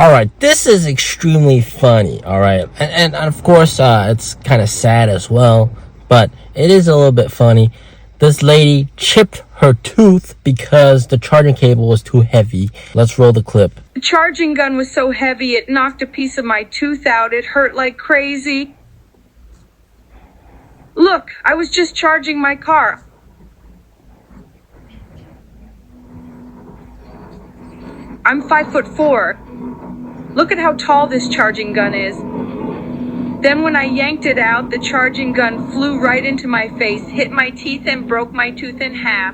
All right, this is extremely funny. All right, and of course, it's kind of sad as well, but it is a little bit funny. This lady chipped her tooth because the charging cable was too heavy. Let's roll the clip. The charging gun was so heavy it knocked a piece of my tooth out. It hurt like crazy. Look, I was just charging my car. I'm 5'4". Look at how tall this charging gun is. Then when I yanked it out, the charging gun flew right into my face, hit my teeth, and broke my tooth in half.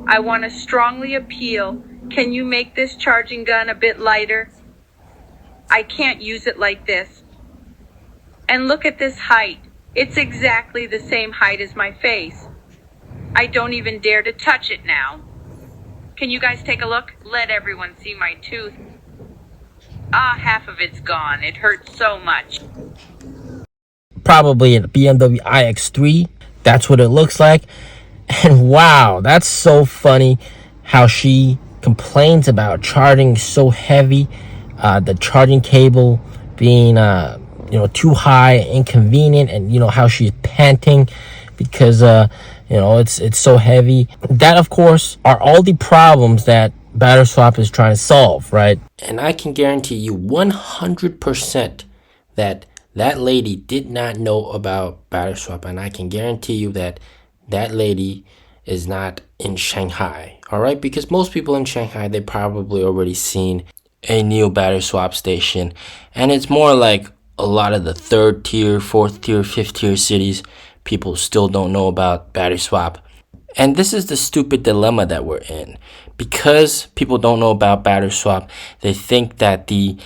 I want to strongly appeal. Can you make this charging gun a bit lighter? I can't use it like this. And look at this height. It's exactly the same height as my face. I don't even dare to touch it now. Can you guys take a look? Let everyone see my tooth. Ah, half of it's gone. It hurts so much. Probably a BMW iX3. That's what it looks like. And wow, that's so funny how she complains about charging so heavy, the charging cable being too high, inconvenient, and how she's panting because it's so heavy. That, of course, are all the problems that Battery Swap is trying to solve, right? And I can guarantee you 100% that lady did not know about Battery Swap, and I can guarantee you that lady is not in Shanghai, all right? Because most people in Shanghai, they probably already seen a NIO Battery Swap station, and it's more like a lot of the 3rd tier, 4th tier, 5th tier cities, people still don't know about Battery Swap. And this is the stupid dilemma that we're in. Because people don't know about Battery Swap, they think that the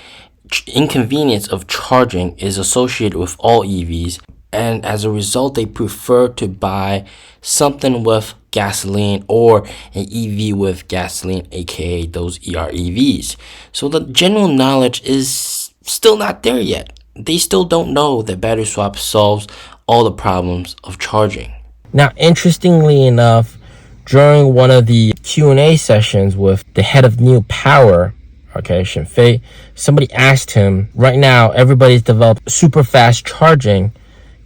inconvenience of charging is associated with all EVs, and as a result they prefer to buy something with gasoline or an EV with gasoline, aka those EREVs. So the general knowledge is still not there yet. They still don't know that Battery Swap solves all the problems of charging. Now, interestingly enough, during one of the Q&A sessions with the head of NIO Power, Shinfei, somebody asked him, right now everybody's developed super fast charging.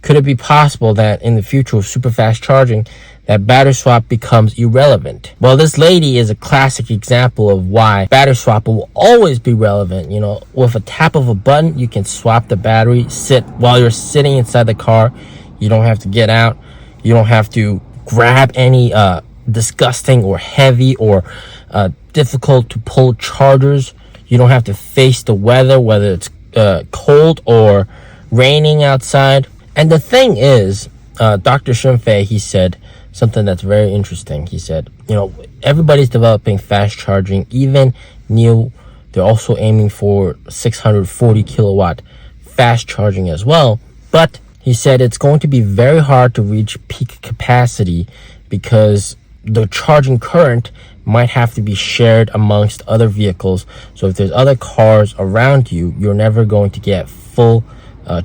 Could it be possible that in the future with super fast charging that Battery Swap becomes irrelevant? Well, this lady is a classic example of why Battery Swap will always be relevant. With a tap of a button, you can swap the battery, while you're sitting inside the car. You don't have to get out. You don't have to grab any disgusting or heavy or difficult to pull chargers. You don't have to face the weather, whether it's cold or raining outside. And the thing is, Dr. Shinfei, he said something that's very interesting. He said, everybody's developing fast charging. Even NIO, they're also aiming for 640 kilowatt fast charging as well. But he said it's going to be very hard to reach peak capacity because the charging current might have to be shared amongst other vehicles. So if there's other cars around you, you're never going to get full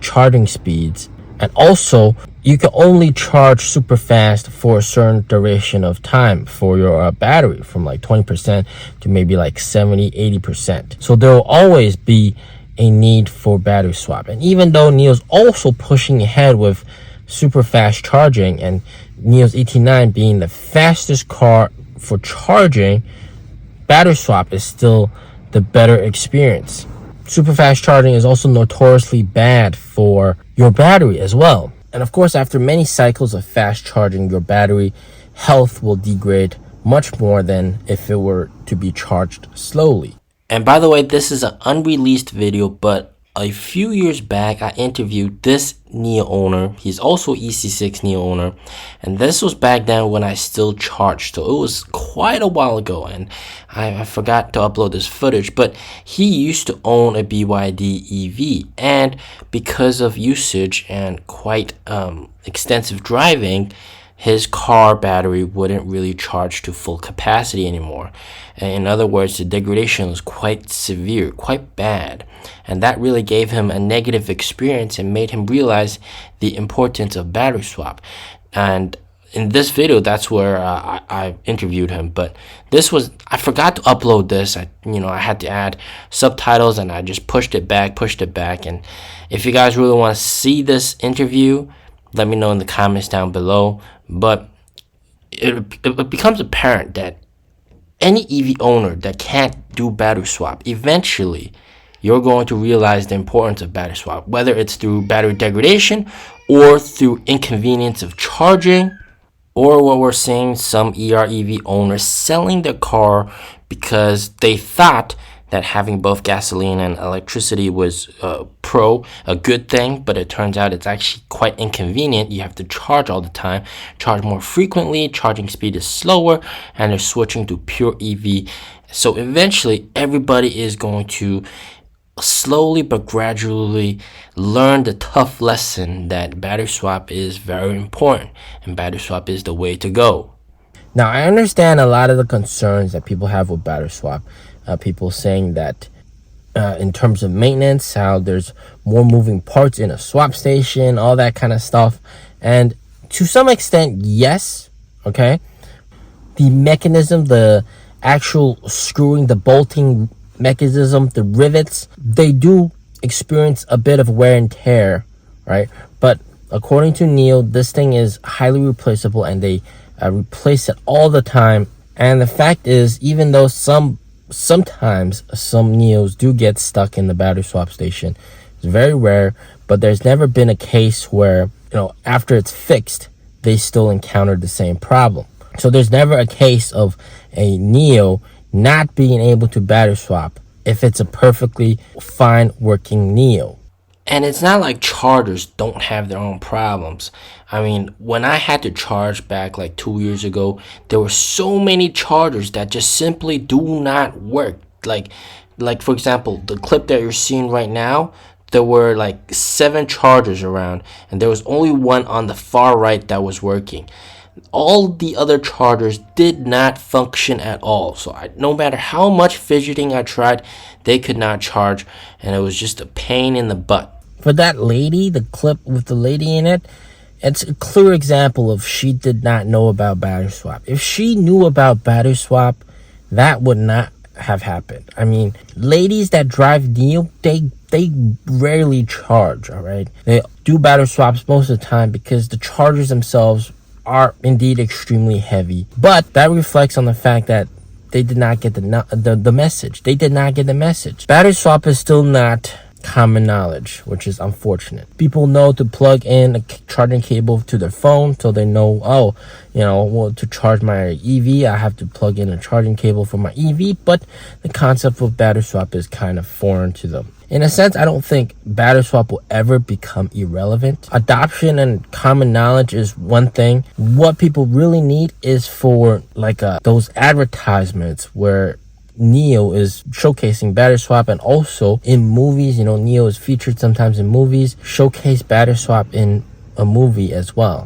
charging speeds. And also, you can only charge super fast for a certain duration of time for your battery, from like 20% to maybe like 70, 80%. So there will always be a need for Battery Swap. And even though NIO's also pushing ahead with super fast charging, and NIO's ET9 being the fastest car for charging, Battery Swap is still the better experience. Super fast charging is also notoriously bad for your battery as well. And of course, after many cycles of fast charging, your battery health will degrade much more than if it were to be charged slowly. And by the way, this is an unreleased video, but a few years back, I interviewed this NIO owner. He's also EC6 NIO owner. And this was back then when I still charged. So it was quite a while ago. And I forgot to upload this footage. But he used to own a BYD EV. And because of usage and quite extensive driving, his car battery wouldn't really charge to full capacity anymore. In other words, the degradation was quite severe, quite bad. And that really gave him a negative experience and made him realize the importance of Battery Swap. And in this video, that's where I interviewed him. But I forgot to upload this. I had to add subtitles, and I just pushed it back. And if you guys really want to see this interview, let me know in the comments down below. But it becomes apparent that any EV owner that can't do battery swap, eventually you're going to realize the importance of battery swap, whether it's through battery degradation or through inconvenience of charging, or what we're seeing, some EREV owners selling their car because they thought that having both gasoline and electricity was a good thing, but it turns out it's actually quite inconvenient. You have to charge all the time, charge more frequently, charging speed is slower, and they're switching to pure EV. So eventually everybody is going to slowly but gradually learn the tough lesson that battery swap is very important, and battery swap is the way to go. Now, I understand a lot of the concerns that people have with battery swap. People saying that in terms of maintenance, how there's more moving parts in a swap station, all that kind of stuff. And to some extent, yes, okay. The mechanism, the actual screwing, the bolting mechanism, the rivets, they do experience a bit of wear and tear, right? But according to NIO, this thing is highly replaceable, and they replace it all the time. And the fact is, even though sometimes some NIOs do get stuck in the battery swap station, it's very rare, but there's never been a case where, after it's fixed, they still encountered the same problem. So there's never a case of a NIO not being able to battery swap if it's a perfectly fine working NIO. And it's not like chargers don't have their own problems. I mean, when I had to charge back like 2 years ago, there were so many chargers that just simply do not work. Like for example, the clip that you're seeing right now, there were like 7 chargers around, and there was only one on the far right that was working. All the other chargers did not function at all. So no matter how much fidgeting I tried, they could not charge, and it was just a pain in the butt. For that lady, the clip with the lady in it, it's a clear example of she did not know about battery swap. If she knew about battery swap, that would not have happened. I mean, ladies that drive NIO, they rarely charge, all right? They do battery swaps most of the time because the chargers themselves are indeed extremely heavy. But that reflects on the fact that they did not get the message. They did not get the message. Battery swap is still not common knowledge, which is unfortunate. People know to plug in a charging cable to their phone, so they know, to charge my EV, I have to plug in a charging cable for my EV, but the concept of battery swap is kind of foreign to them. In a sense, I don't think battery swap will ever become irrelevant. Adoption and common knowledge is one thing. What people really need is for those advertisements where NIO is showcasing battery swap, and also in movies, NIO is featured sometimes in movies. Showcase battery swap in a movie as well.